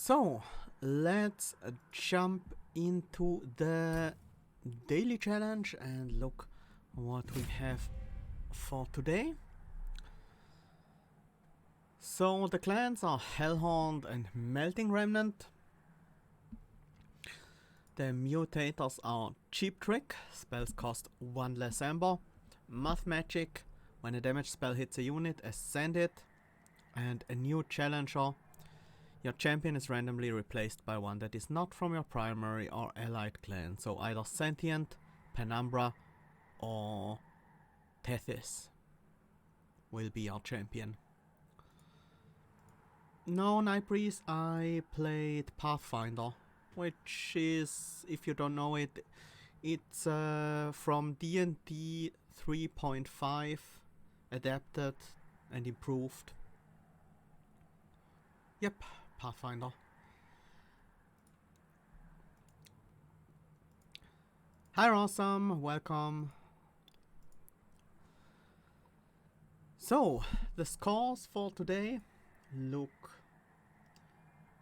So, let's jump into the daily challenge and look what we have for today. So, the clans are Hellhorned and Melting Remnant. The mutators are Cheap Trick, spells cost 1 less amber, Math Magic, when a damage spell hits a unit, ascend it, and a new challenger. Your champion is randomly replaced by one that is not from your primary or allied clan, so either Sentient, Penumbra, or Tethys will be our champion. No, Nightbreeze, I played Pathfinder, which is, if you don't know it, it's from D&D 3.5, adapted and improved. Yep, Pathfinder. Hi Awesome, welcome. So, the scores for today look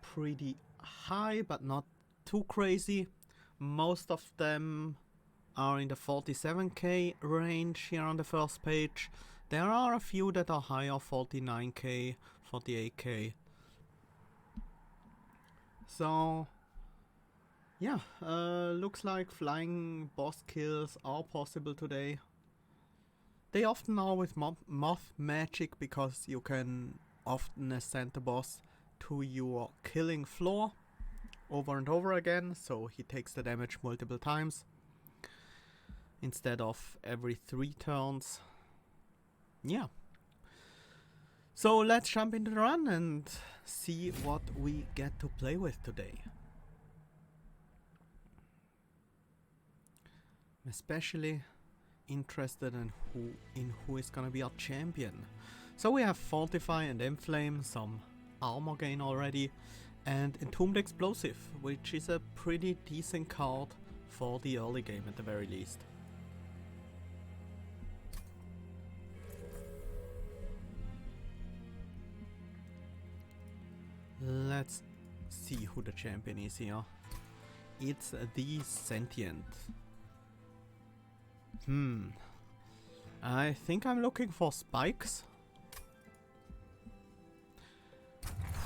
pretty high, but not too crazy. Most of them are in the 47k range here on the first page. There are a few that are higher, 49k, 48k. So, yeah, looks like flying boss kills are possible today. They often are with Moth Magic because you can often ascend the boss to your killing floor over and over again, so he takes the damage multiple times instead of every 3 turns. Yeah. So let's jump into the run and see what we get to play with today. I'm especially interested in who is gonna be our champion. So we have Fortify and Enflame, some armor gain already, and Entombed Explosive, which is a pretty decent card for the early game at the very least. Let's see who the champion is here. It's the Sentient. I think I'm looking for spikes.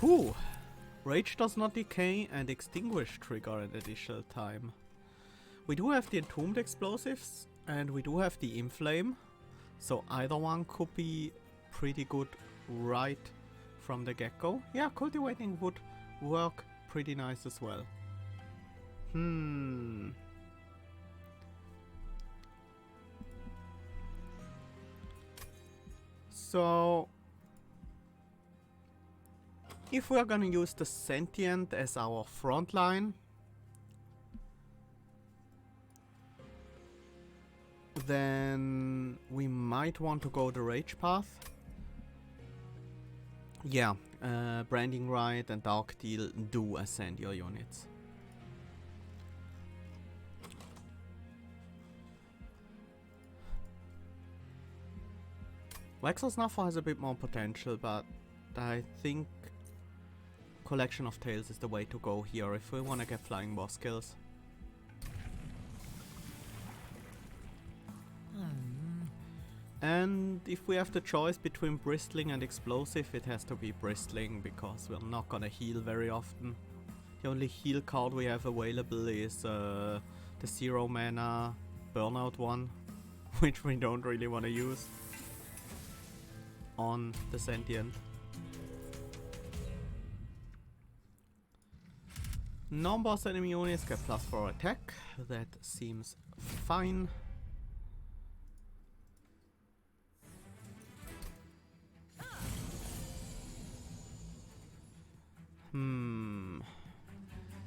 Whew! Rage does not decay and extinguish trigger an additional time. We do have the Entombed Explosives and we do have the Inflame, so either one could be pretty good right from the get-go. Yeah, Cultivating would work pretty nice as well. So, if we're gonna use the Sentient as our front line, then we might want to go the Rage path. Yeah, Branding Right and Dark Deal do ascend your units. Waxer Snuffer has a bit more potential, but I think Collection of Tales is the way to go here if we want to get flying boss kills. And if we have the choice between Bristling and Explosive, it has to be Bristling because we're not gonna heal very often. The only heal card we have available is the 0 mana Burnout one, which we don't really want to use on the Sentient. Non-boss enemy units get +4 attack, that seems fine.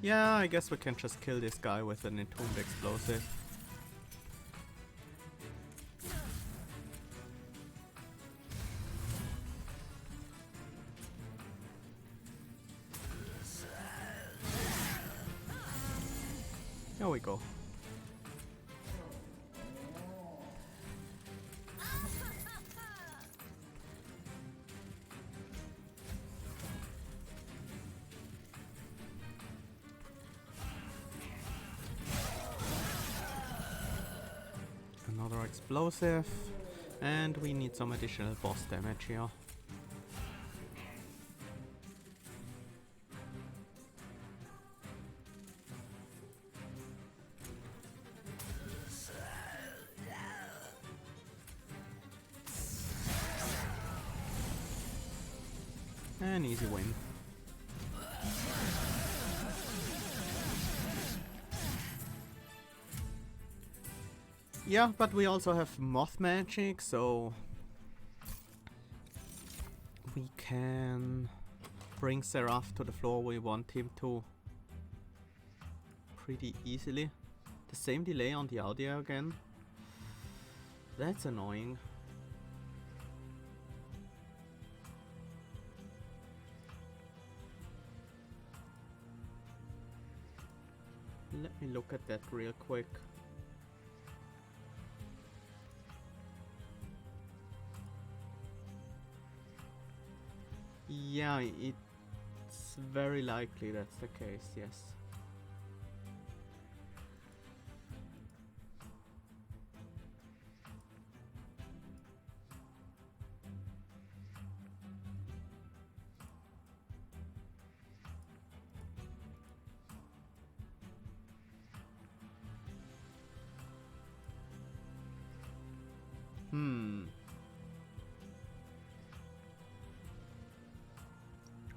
Yeah, I guess we can just kill this guy with an Entombed Explosive. Here we go. more explosive. And we need some additional boss damage here. An easy win. Yeah, but we also have moth magic, so we can bring Seraph to the floor we want him to pretty easily. The same delay on the audio again. That's annoying. Let me look at that real quick. Yeah, it's very likely that's the case, yes.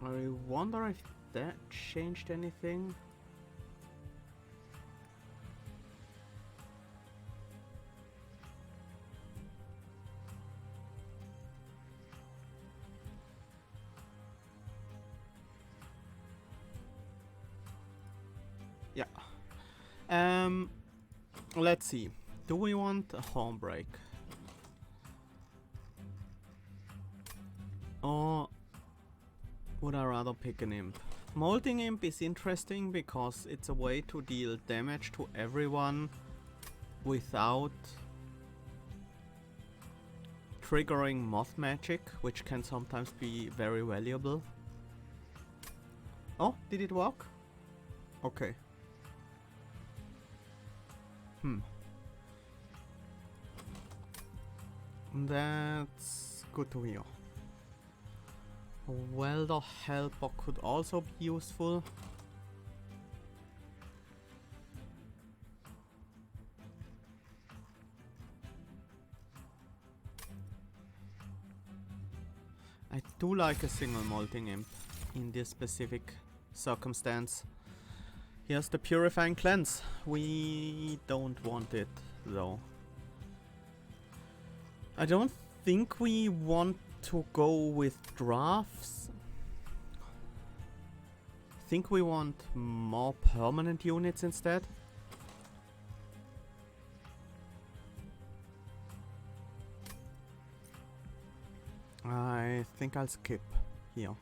I wonder if that changed anything. Yeah. Let's see. Do we want a horn break? Or would I rather pick an imp? Molding imp is interesting because it's a way to deal damage to everyone without triggering moth magic, which can sometimes be very valuable. Oh, did it work? Okay. That's good to hear. A welder helper could also be useful. I do like a single molting imp in this specific circumstance. Here's the purifying cleanse. We don't want it though. I don't think we want to go with drafts. I think we want more permanent units instead. I think I'll skip here.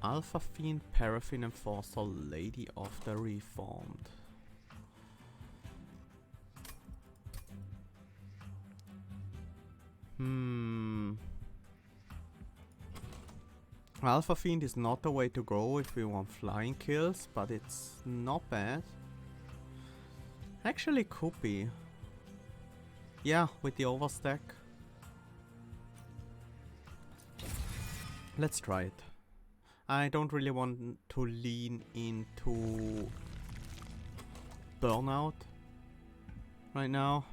Alpha Fiend, Paraffin Enforcer, Lady of the Reformed. Alpha Fiend is not the way to go if we want flying kills, but it's not bad. Actually could be. Yeah, with the overstack. Let's try it. I don't really want to lean into burnout right now.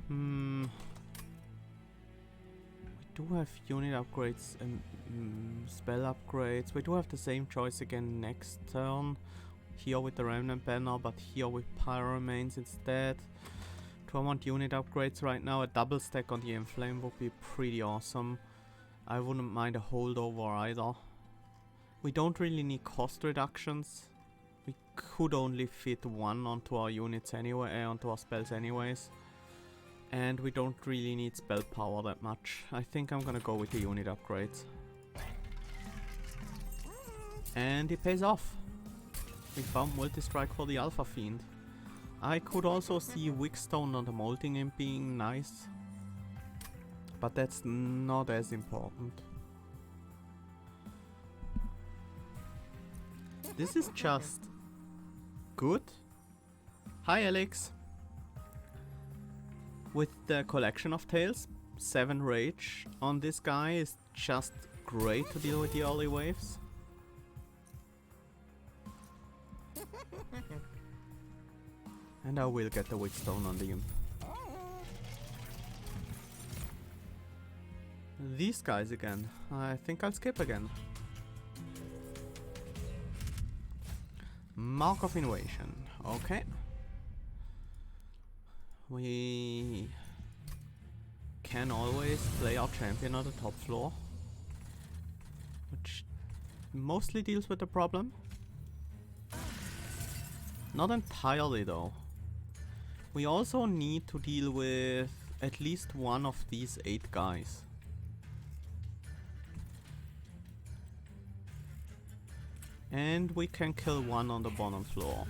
We do have unit upgrades and spell upgrades. We do have the same choice again next turn. Here with the Remnant banner, but here with Pyro Remains instead. Do I want unit upgrades right now? A double stack on the Inflame would be pretty awesome. I wouldn't mind a holdover either. We don't really need cost reductions. We could only fit one onto our units anyway, onto our spells anyways. And we don't really need spell power that much. I think I'm gonna go with the unit upgrades. And it pays off. We found multi-strike for the Alpha Fiend. I could also see Wickstone on the Molting Imp being nice. But that's not as important. This is just good. Hi Alex. With the collection of tails, 7 rage on this guy is just great to deal with the early waves. And I will get the Witchstone on the imp. These guys again. I think I'll skip again. Mark of Invasion. Okay. We can always play our champion on the top floor, which mostly deals with the problem. Not entirely though. We also need to deal with at least one of these 8 guys. And we can kill one on the bottom floor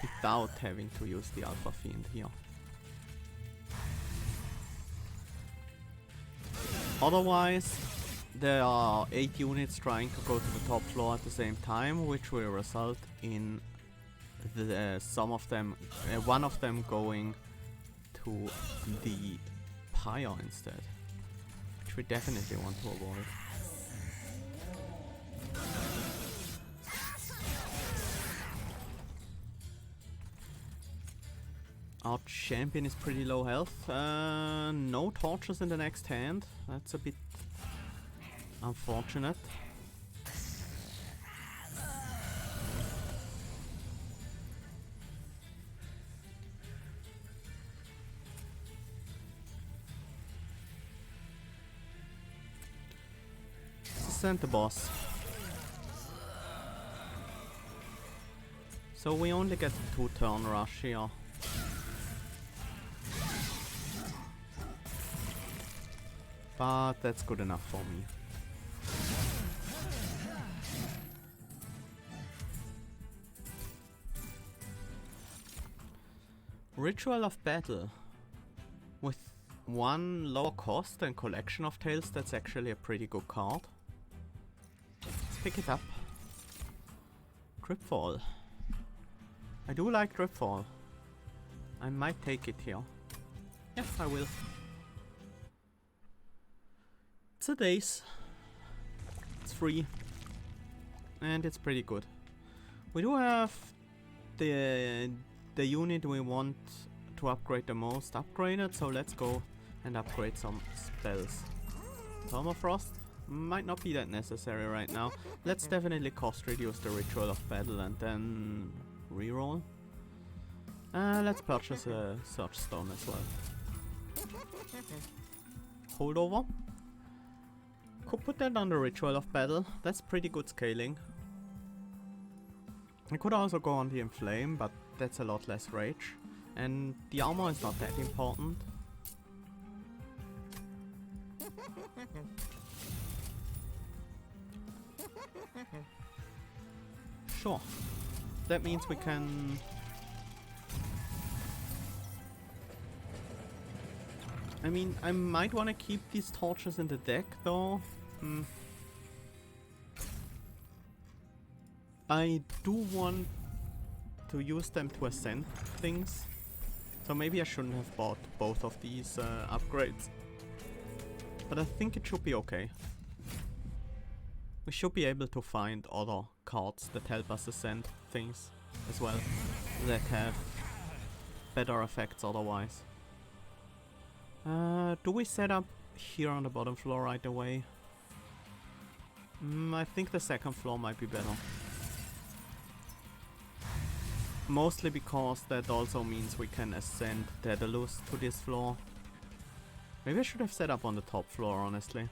without having to use the Alpha Fiend here. Otherwise, there are 8 units trying to go to the top floor at the same time, which will result in one of them going to the pyre instead, which we definitely want to avoid. Our champion is pretty low health. No torches in the next hand. That's a bit unfortunate. Send the boss. So we only get 2 turn rush here. But that's good enough for me. Ritual of Battle. With 1 lower cost and collection of tails, that's actually a pretty good card. Let's pick it up. Dripfall. I do like Dripfall. I might take it here. Yes, I will. It's a daze. It's free. And it's pretty good. We do have the unit we want to upgrade the most upgraded, so let's go and upgrade some spells. Permafrost might not be that necessary right now. Let's definitely cost reduce the Ritual of Battle and then reroll. Let's purchase a Search Stone as well. Holdover. Could put that on the Ritual of Battle. That's pretty good scaling. I could also go on the Inflame, but that's a lot less rage. And the armor is not that important. Sure. That means we can... I mean, I might want to keep these torches in the deck though. I do want to use them to ascend things. So maybe I shouldn't have bought both of these upgrades. But I think it should be okay. We should be able to find other cards that help us ascend things as well, that have better effects otherwise. Do we set up here on the bottom floor right away? I think the second floor might be better. Mostly because that also means we can ascend Daedalus to this floor. Maybe I should have set up on the top floor, honestly.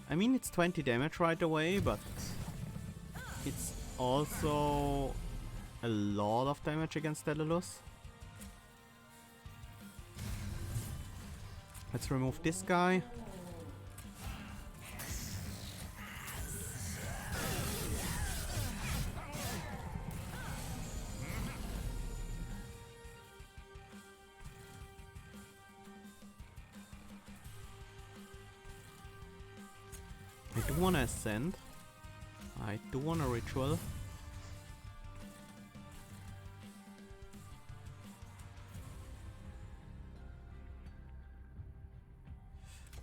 I mean, it's 20 damage right away, but it's also a lot of damage against Daedalus. Let's remove this guy. I do want to ascend. I do want a ritual.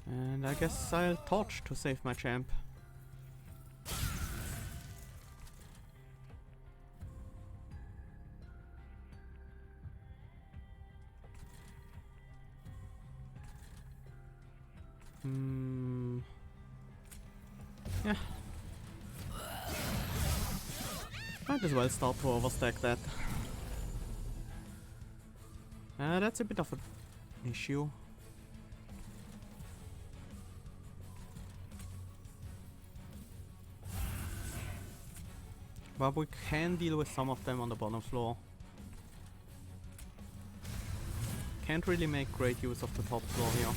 And I guess I'll torch to save my champ. Yeah. Might as well start to overstack that. That's a bit of an issue. But we can deal with some of them on the bottom floor. Can't really make great use of the top floor here.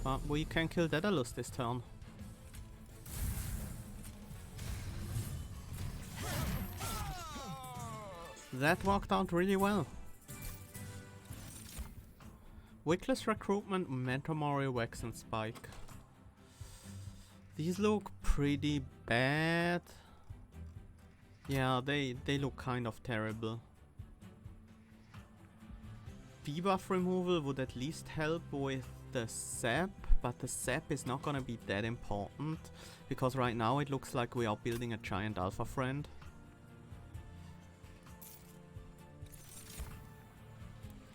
But we can kill Daedalus this turn. That worked out really well. Wickless Recruitment, Mentomori, Wax and Spike. These look pretty bad. Yeah, they look kind of terrible. Debuff removal would at least help with the sap, but the sap is not gonna be that important because right now it looks like we are building a giant alpha friend.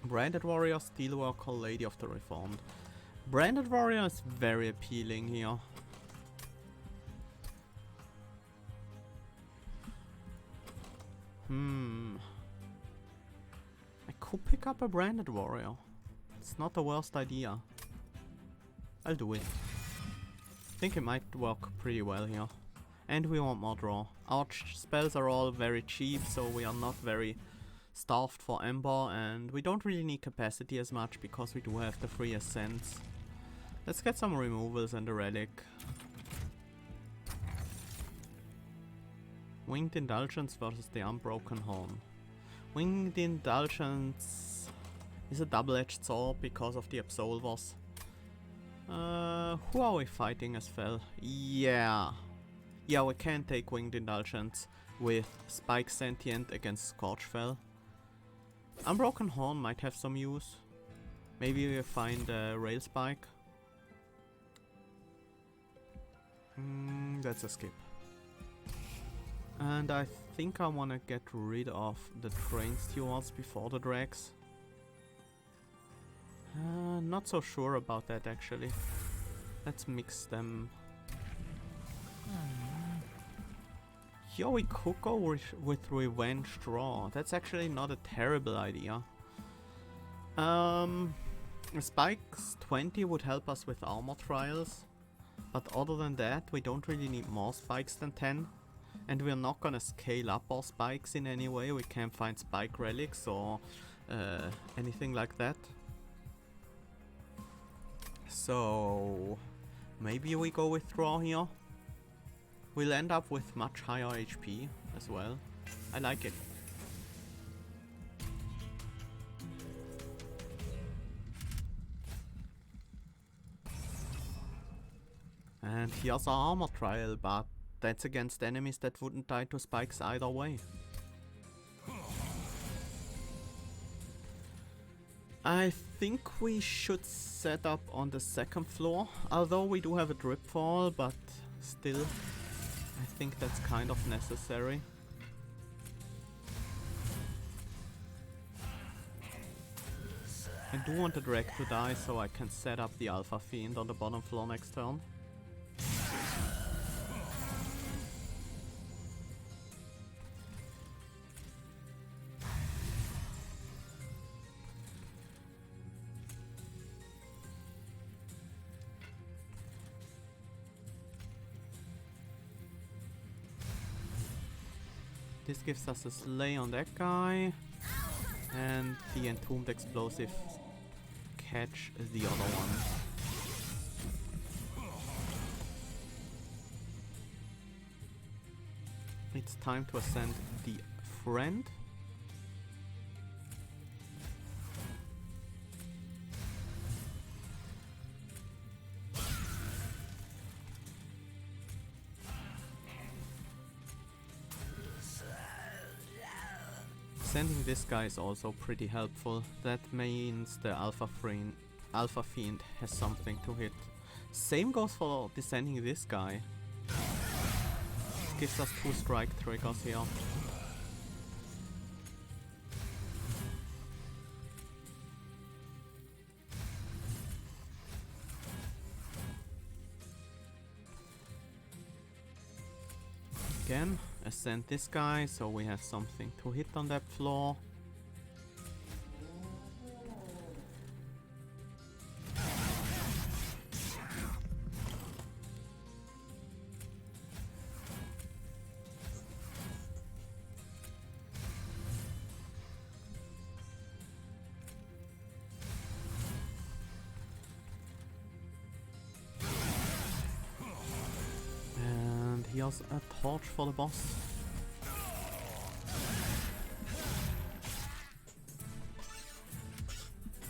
Branded Warrior, Steelworker, Lady of the Reformed. Branded Warrior is very appealing here. I could pick up a Branded Warrior. It's not the worst idea. I'll do it. I think it might work pretty well here. And we want more draw. Our spells are all very cheap, so we are not very starved for Ember, and we don't really need capacity as much because we do have the free Ascents. Let's get some removals and a relic. Winged Indulgence versus the Unbroken Horn. Winged Indulgence is a double-edged sword because of the Absolvers. Who are we fighting as well? Yeah, we can take Winged Indulgence with Spike Sentient against Scorchfell. Unbroken Horn might have some use. Maybe we find a Rail Spike. That's a skip. And I think I want to get rid of the Train Stewards before the Drags. Not so sure about that actually. Let's mix them. Yo, we could go with Revenge Draw. That's actually not a terrible idea. Spikes 20 would help us with armor trials. But other than that, we don't really need more spikes than 10. And we're not gonna scale up our spikes in any way. We can't find spike relics or anything like that. So maybe we go with draw here. We'll end up with much higher HP as well. I like it. And here's our armor trial, but that's against enemies that wouldn't die to spikes either way. I think we should set up on the second floor, although we do have a drip fall, but still, I think that's kind of necessary. I do want the Drag to die so I can set up the Alpha Fiend on the bottom floor next turn. This gives us a Slay on that guy, and the Entombed Explosive catch the other one. It's time to ascend the friend. descending this guy is also pretty helpful. That means the Alpha Fiend has something to hit. Same goes for descending this guy. Gives us 2 strike triggers here. Again, ascend this guy so we have something to hit on that floor. Here's a torch for the boss.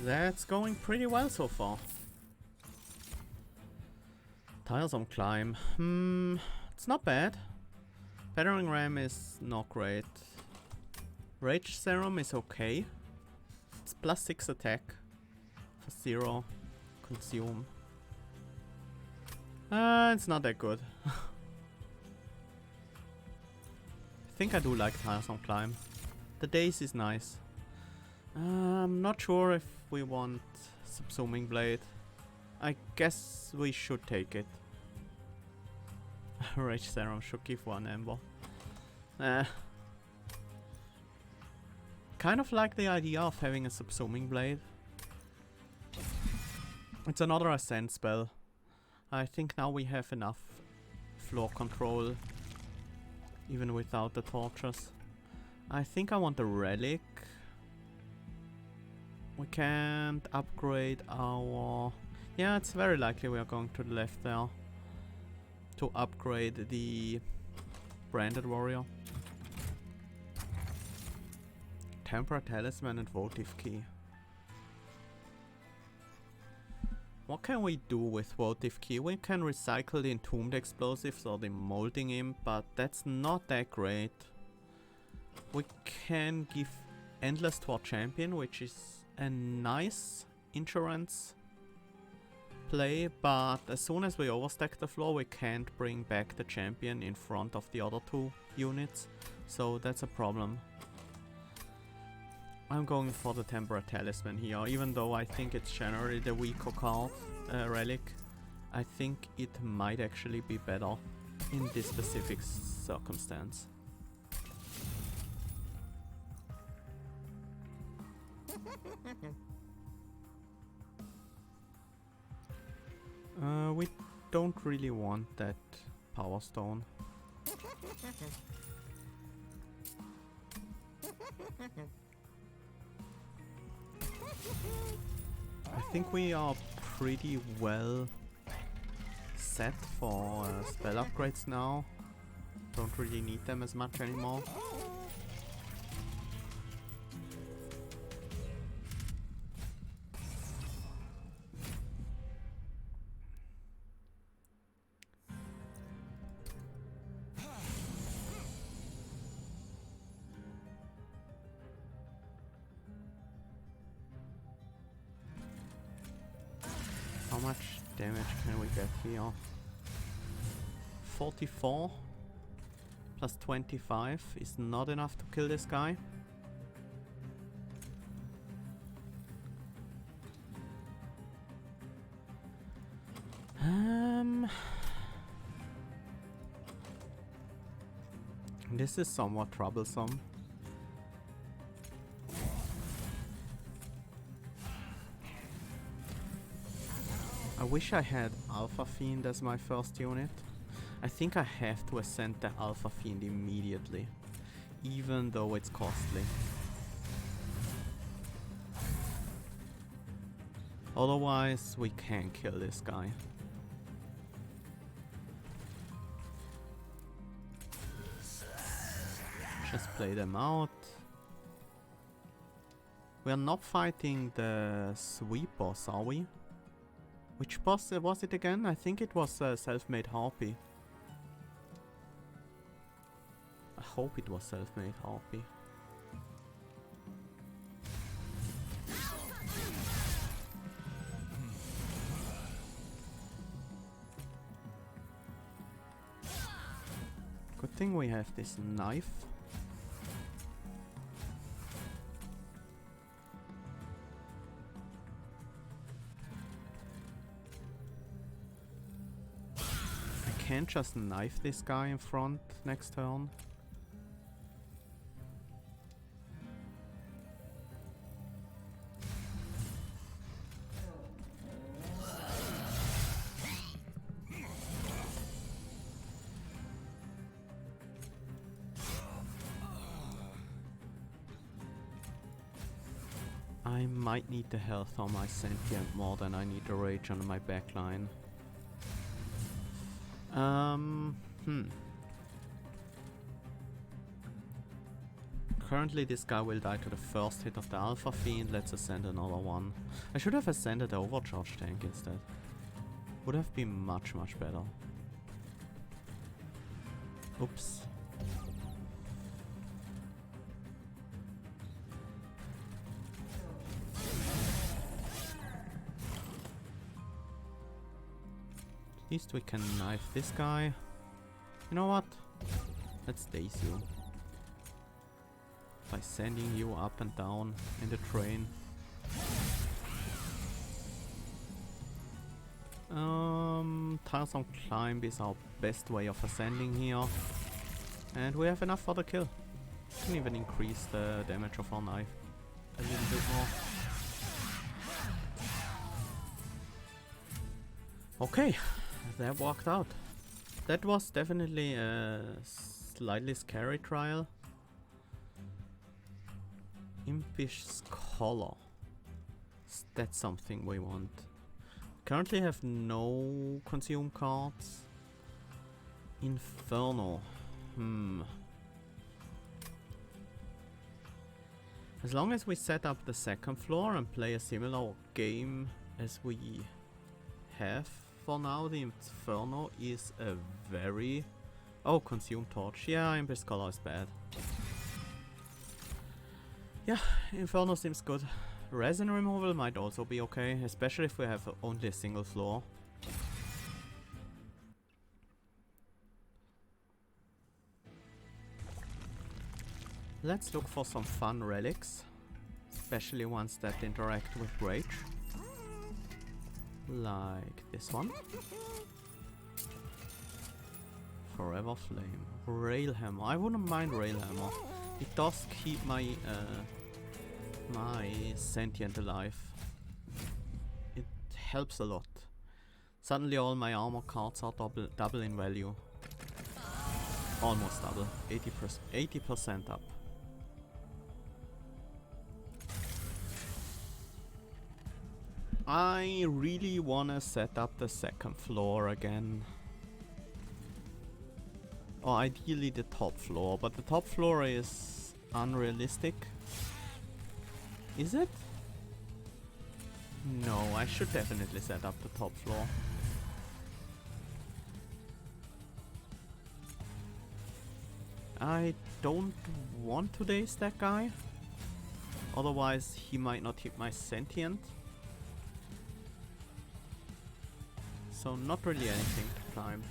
That's going pretty well so far. Tiresome climb. It's not bad. Battering Ram is not great. Rage Serum is okay. It's +6 attack for 0 consume. It's not that good. I think I do like Tiresome Climb. The Daze is nice. I'm not sure if we want Subsuming Blade. I guess we should take it. Rage Serum should give 1 Ember. Kind of like the idea of having a Subsuming Blade. It's another Ascend spell. I think now we have enough floor control, even without the torches. I think I want the relic. We can't upgrade our... Yeah, it's very likely we are going to the left there to upgrade the branded warrior. Temporary Talisman and Votive Key. What can we do with Votive Key? We can recycle the Entombed Explosives or the Molding Imp, but that's not that great. We can give Endless to our champion, which is a nice insurance play, but as soon as we overstack the floor we can't bring back the champion in front of the other 2 units, so that's a problem. I'm going for the Temporary Talisman here, even though I think it's generally the weaker card, relic. I think it might actually be better in this specific circumstance. We don't really want that Power Stone. I think we are pretty well set for spell upgrades now. Don't really need them as much anymore. How much damage can we get here? 44 plus 25 is not enough to kill this guy. This is somewhat troublesome. I wish I had Alpha Fiend as my first unit. I think I have to ascend the Alpha Fiend immediately, even though it's costly. Otherwise, we can't kill this guy. Just play them out. We are not fighting the sweep boss, are we? Which boss was it again? I think it was Self-Made Harpy. I hope it was Self-Made Harpy. thing we have this knife. I can't just knife this guy in front next turn. I might need the health on my Sentient more than I need the rage on my backline. Currently this guy will die to the first hit of the Alpha Fiend. Let's ascend another one. I should have ascended the Overcharge tank instead. Would have been much better. Oops. At least we can knife this guy. You know what? Let's daze you. By sending you up and down in the train. Tiresome Climb is our best way of ascending here. And we have enough for the kill. Can even increase the damage of our knife a little bit more. Okay. That worked out. That was definitely a slightly scary trial. Impish Scholar. That's something we want. Currently have no consume cards. Inferno. As long as we set up the second floor and play a similar game as we have for now, the Inferno is a very... Oh, Consume Torch. Yeah, Impish Scholar is bad. Yeah, Inferno seems good. Resin removal might also be okay, especially if we have only a single floor. Let's look for some fun relics, especially ones that interact with rage. Like this one. Forever Flame. Railhammer. I wouldn't mind Railhammer. It does keep my my Sentient alive. It helps a lot. Suddenly all my armor cards are double in value. Almost double. 80% up. I really wanna set up the second floor again. Or ideally the top floor, but the top floor is unrealistic. Is it? No, I should definitely set up the top floor. I don't want to daze that guy. Otherwise he might not hit my Sentient. So not really anything to climb.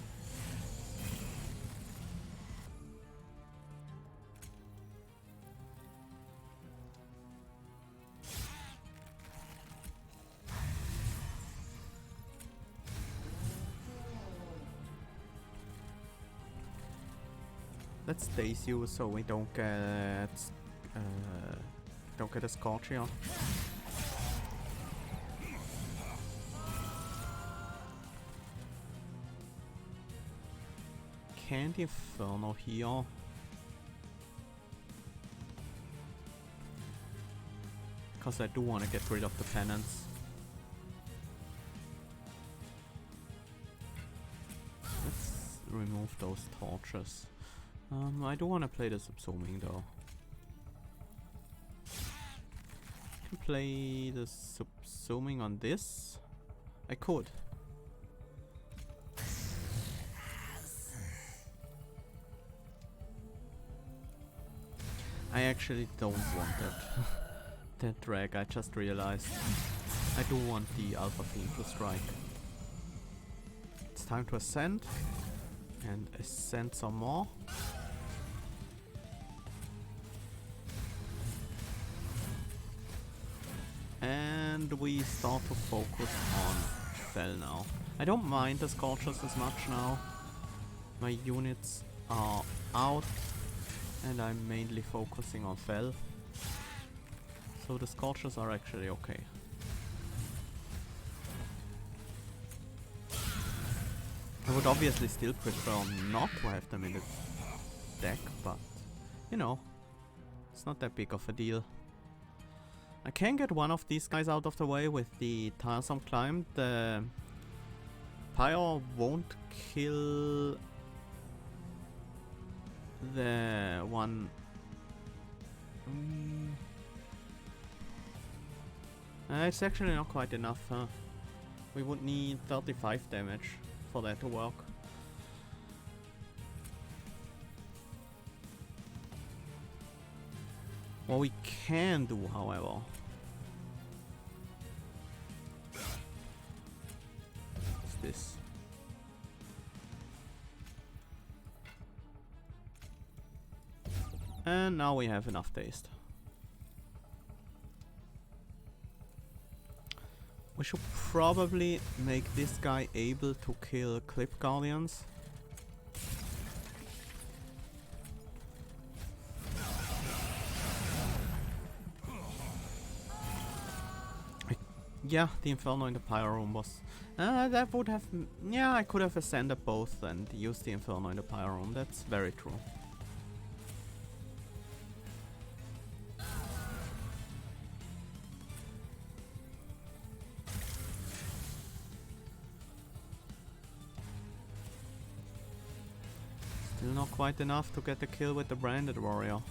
Let's daze you so we don't get a Scorch here. Can't Inferno here. Because I do want to get rid of the penance. Let's remove those torches. I do want to play the subsuming though. Can play the subsuming on this? I could. I actually don't want that drag, I just realized. I do want the Alpha Fiend to strike. It's time to ascend. And ascend some more. And we start to focus on Fel now. I don't mind the Scorchers as much now. My units are out and I'm mainly focusing on Fel. So the Scorchers are actually okay. I would obviously still prefer not to have them in the deck, but you know, it's not that big of a deal. I can get one of these guys out of the way with the Tiresome Climb. The Pyre won't kill the one. It's actually not quite enough, huh? We would need 35 damage for that to work. What we can do, however, is this. And now we have enough taste. We should probably make this guy able to kill Clip Guardians. Yeah, the Inferno in the Pyro Room was... that would have... yeah, I could have ascended both and used the Inferno in the Pyro Room, that's very true. Still not quite enough to get the kill with the Branded Warrior.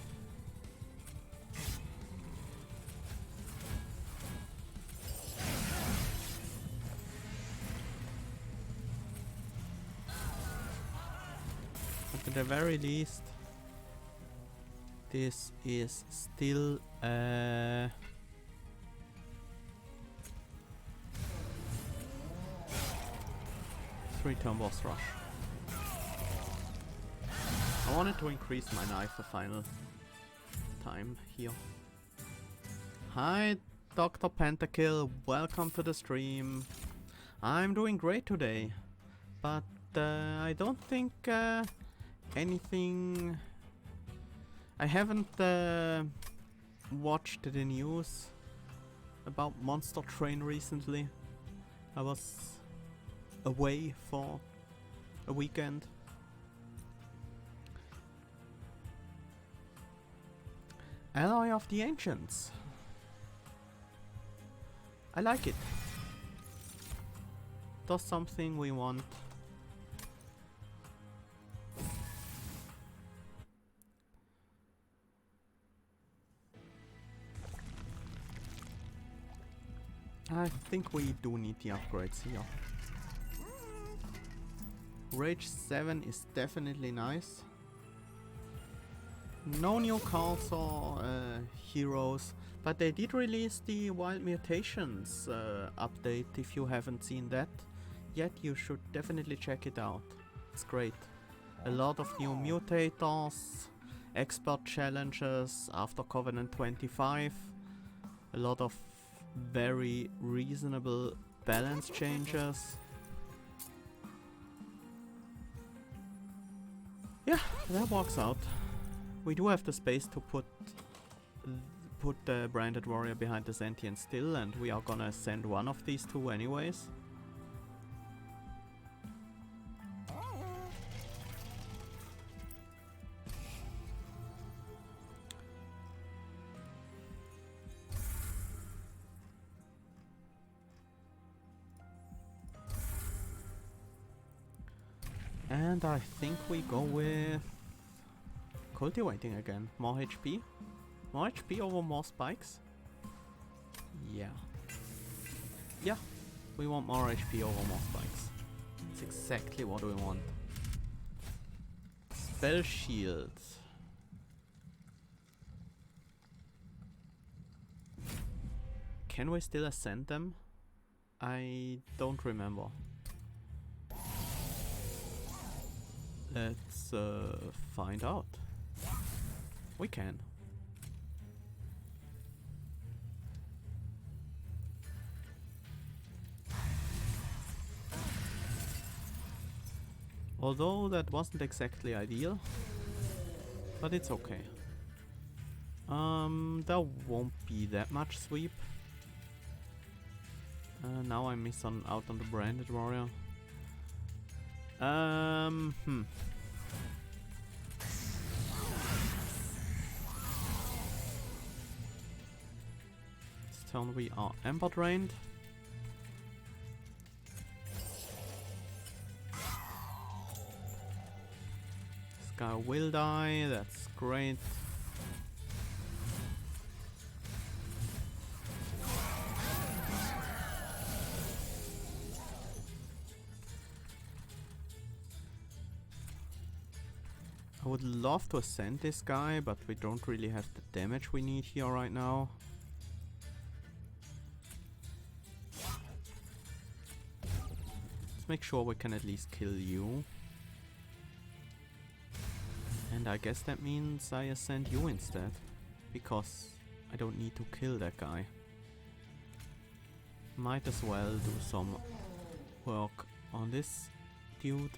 But at the very least, this is still a... 3-turn boss rush. I wanted to increase my knife a final time here. Hi Dr. Pentakill, welcome to the stream. I'm doing great today, but I don't think anything... I haven't watched the news about Monster Train recently. I was away for a weekend. Alloy of the Ancients. I like it. Does something we want. I think we do need the upgrades here. Rage 7 is definitely nice. No new cards or heroes, but they did release the Wild Mutations update. If you haven't seen that yet, you should definitely check it out. It's great. A lot of new mutators, expert challenges after Covenant 25, a lot of very reasonable balance changes. Yeah, that works out. We do have the space to put the Branded Warrior behind the Sentient still, and we are gonna send one of these two anyways. And I think we go with cultivating again. More HP? More HP over more spikes? Yeah. Yeah, we want more HP over more spikes. That's exactly what we want. Spell Shield. Can we still ascend them? I don't remember. Let's find out. We can. Although that wasn't exactly ideal. But it's okay. There won't be that much sweep. Now I miss out on the branded warrior. This turn we are ember drained. This guy will die, that's great. I would love to ascend this guy, but we don't really have the damage we need here right now. Let's make sure we can at least kill you. And I guess that means I ascend you instead, because I don't need to kill that guy. Might as well do some work on this dude.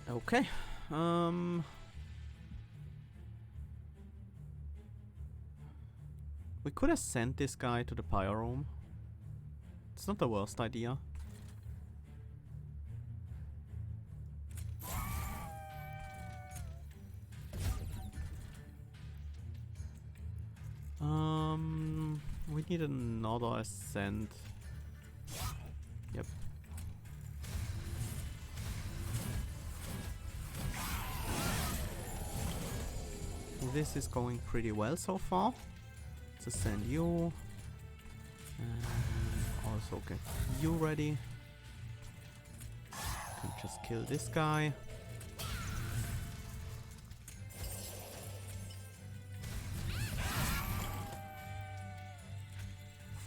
Okay, we could have sent this guy to the pyre room. It's not the worst idea. We need another ascent. Yep. This is going pretty well so far. Let's ascend you. And also get you ready. Can just kill this guy.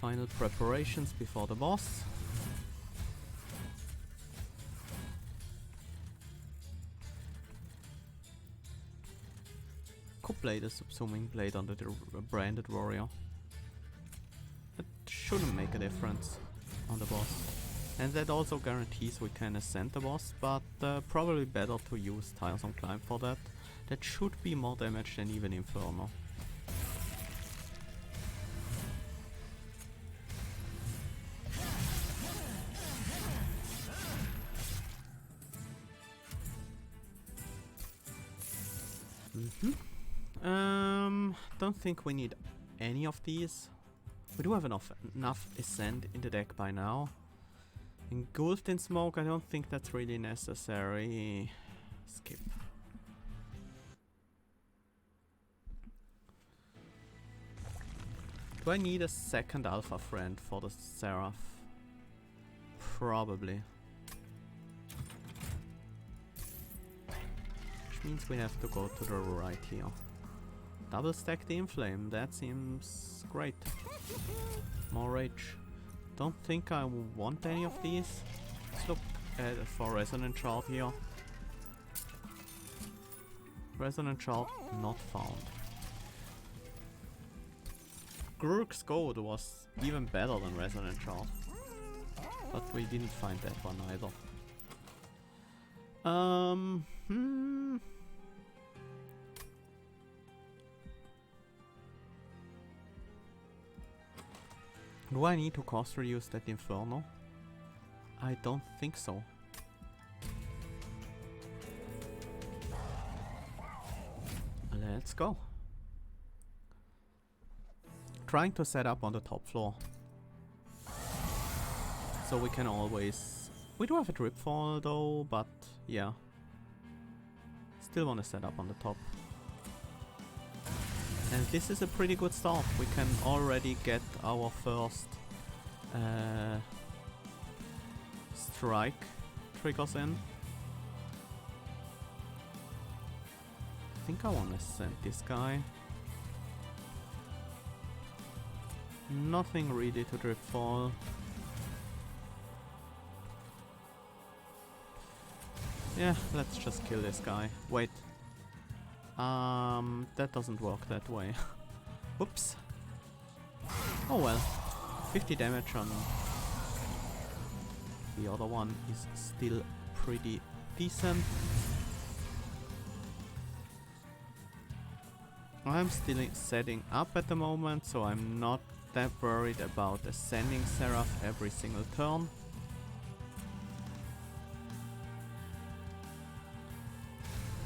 Final preparations before the boss. Could play the subsuming blade under the branded warrior. That shouldn't make a difference on the boss. And that also guarantees we can ascend the boss, but probably better to use Tiresome Climb for that. That should be more damage than even Inferno. Don't think we need any of these. We do have enough Ascend in the deck by now. Engulfed in Smoke, I don't think that's really necessary. Skip. Do I need a second Alpha friend for the Seraph? Probably. Which means we have to go to the right here. Double stack the Inflame, that seems great. More rage. Don't think I want any of these. Let's look at for Resonant Shard here. Resonant Shard not found. Grurk's Goad was even better than Resonant Shard. But we didn't find that one either. Do I need to cost reduce that Inferno? I don't think so. Let's go. Trying to set up on the top floor. So we can always... We do have a drip fall though, but yeah. Still want to set up on the top. And this is a pretty good start. We can already get our first strike triggers in. I think I want to send this guy. Nothing really to drip fall. Yeah, let's just kill this guy. Wait. That doesn't work that way. Whoops. Oh well, 50 damage on the other one is still pretty decent. I'm still setting up at the moment, so I'm not that worried about ascending Seraph every single turn.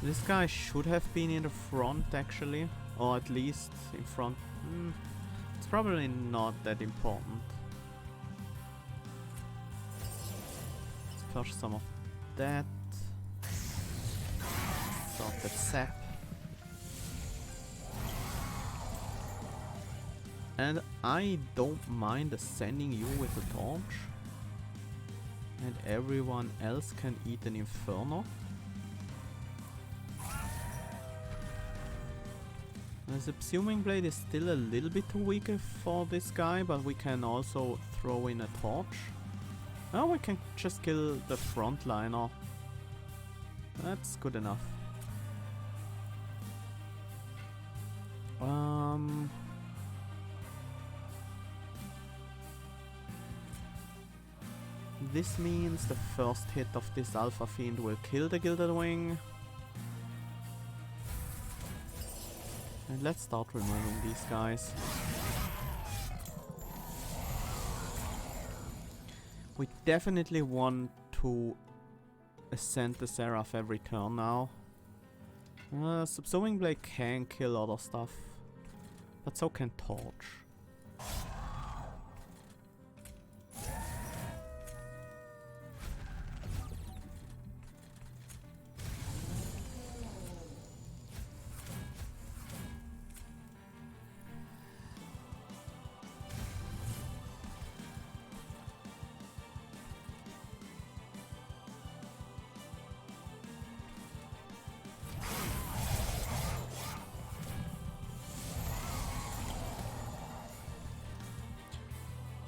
This guy should have been in the front actually, or at least in front. It's probably not that important. Let's flush some of that. Sort that sap. And I don't mind ascending you with a torch. And everyone else can eat an Inferno. The Subsuming Blade is still a little bit too weak for this guy, but we can also throw in a torch. Oh, we can just kill the frontliner. That's good enough. This means the first hit of this Alpha Fiend will kill the Gilded Wing. And let's start removing these guys. We definitely want to ascend the Seraph every turn now. Subsuming Blade can kill other stuff, but so can Torch.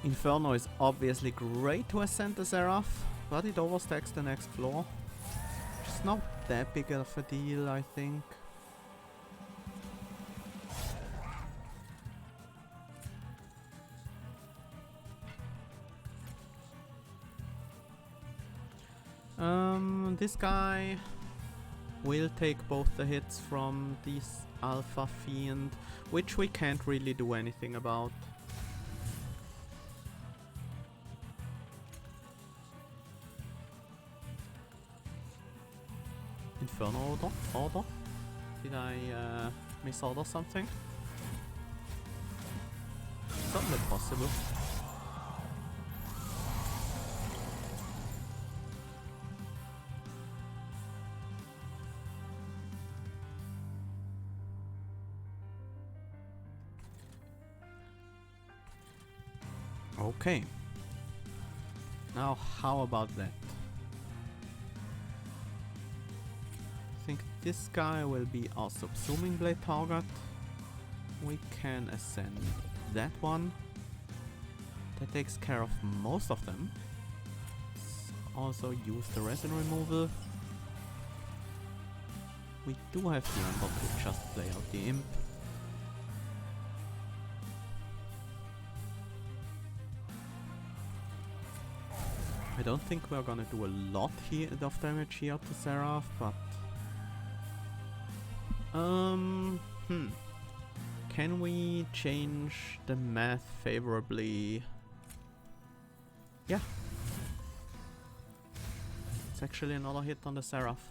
Inferno is obviously great to ascend the Seraph, but it overstacks the next floor. It's not that big of a deal, I think. This guy will take both the hits from this Alpha Fiend, which we can't really do anything about. Inferno order? Did I misorder something? Certainly possible. Okay. Now how about that? I think this guy will be our Subsuming Blade target. We can ascend that one. That takes care of most of them. Let's also use the resin removal. We do have the number to just play out the imp. I don't think we're gonna do a lot here of damage here to Seraph, but can we change the math favorably? Yeah. It's actually another hit on the Seraph.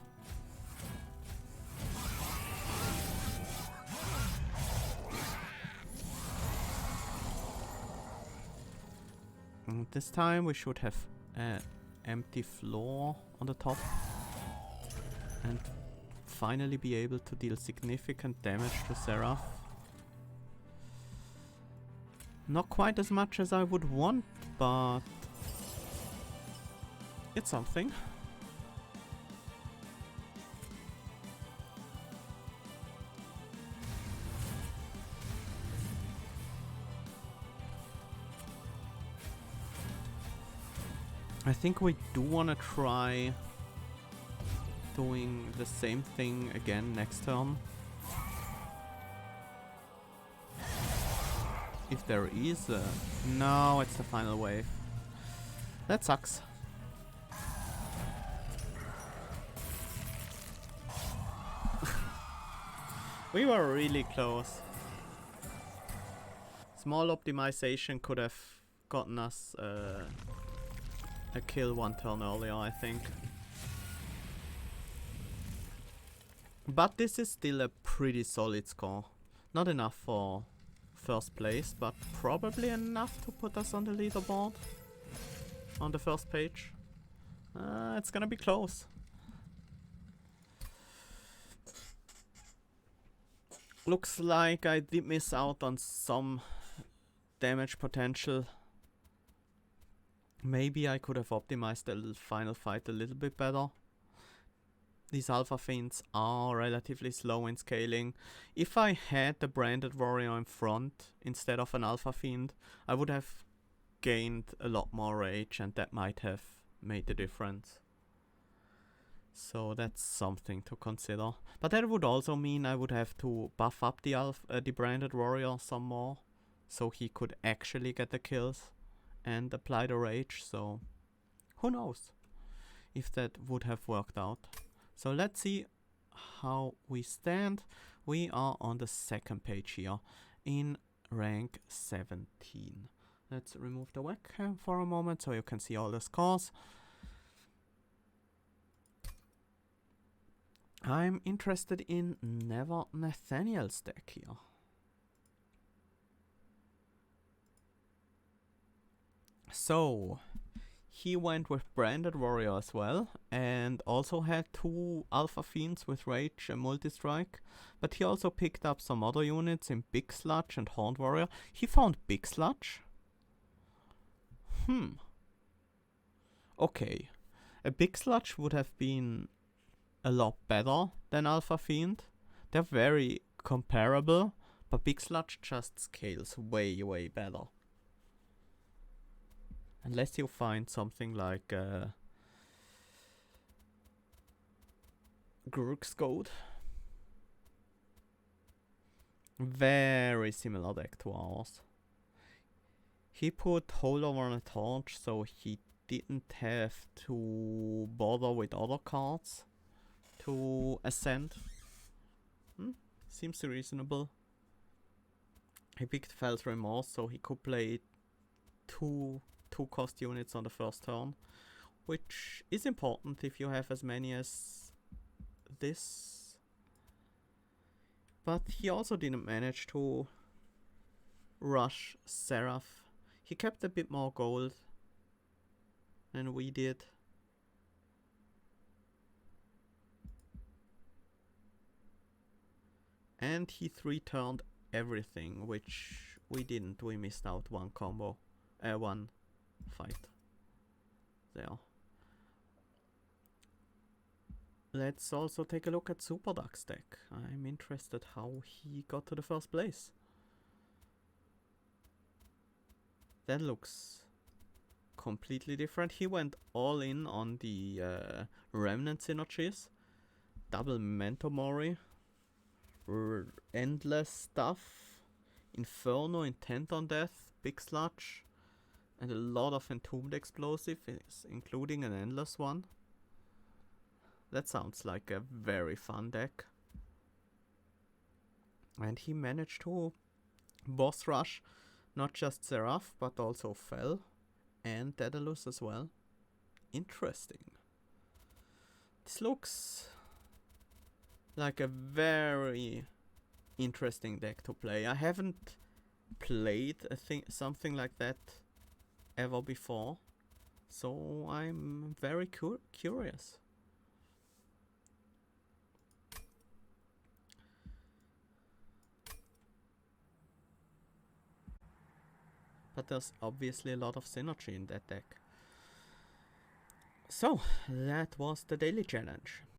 And this time we should have an empty floor on the top and finally be able to deal significant damage to Seraph. Not quite as much as I would want, but it's something. I think we do want to try doing the same thing again next turn. If there is a... No, it's the final wave. That sucks. We were really close. Small optimization could have gotten us a kill one turn earlier, I think. But this is still a pretty solid score. Not enough for first place, but probably enough to put us on the leaderboard. On the first page. It's gonna be close. Looks like I did miss out on some damage potential. Maybe I could have optimized the final fight a little bit better. These alpha fiends are relatively slow in scaling. If I had the branded warrior in front instead of an alpha fiend, I would have gained a lot more rage, and that might have made the difference. So that's something to consider. But that would also mean I would have to buff up the branded warrior some more, so he could actually get the kills and apply the rage. So who knows if that would have worked out. So let's see how we stand. We are on the second page here in rank 17. Let's remove the webcam for a moment so you can see all the scores. I'm interested in Never Nathaniel's deck here. So he went with Branded Warrior as well, and also had 2 Alpha Fiends with Rage and Multi-Strike, but he also picked up some other units in Big Sludge and Horned Warrior. He found Big Sludge? Okay. A Big Sludge would have been a lot better than Alpha Fiend. They're very comparable, but Big Sludge just scales way, way better. Unless you find something like Grurk's Code. Very similar deck to ours. He put Hollow on a Torch, so he didn't have to bother with other cards to ascend. Seems reasonable. He picked Fell's Remorse, so he could play two cost units on the first turn, which is important if you have as many as this. But he also didn't manage to rush Seraph. He kept a bit more gold than we did. And he 3-turned everything, which we didn't. We missed out one combo. One fight. There. Let's also take a look at Super Duck's deck. I'm interested how he got to the first place. That looks completely different. He went all in on the Remnant synergies. Double Memento Mori. Endless stuff. Inferno, Intent on Death, Big Sludge, and a lot of Entombed Explosives, including an Endless one. That sounds like a very fun deck. And he managed to boss rush not just Seraph, but also Fel and Daedalus as well. Interesting. This looks like a very interesting deck to play. I haven't played something like that ever before, so I'm very curious. But there's obviously a lot of synergy in that deck. So, that was the daily challenge.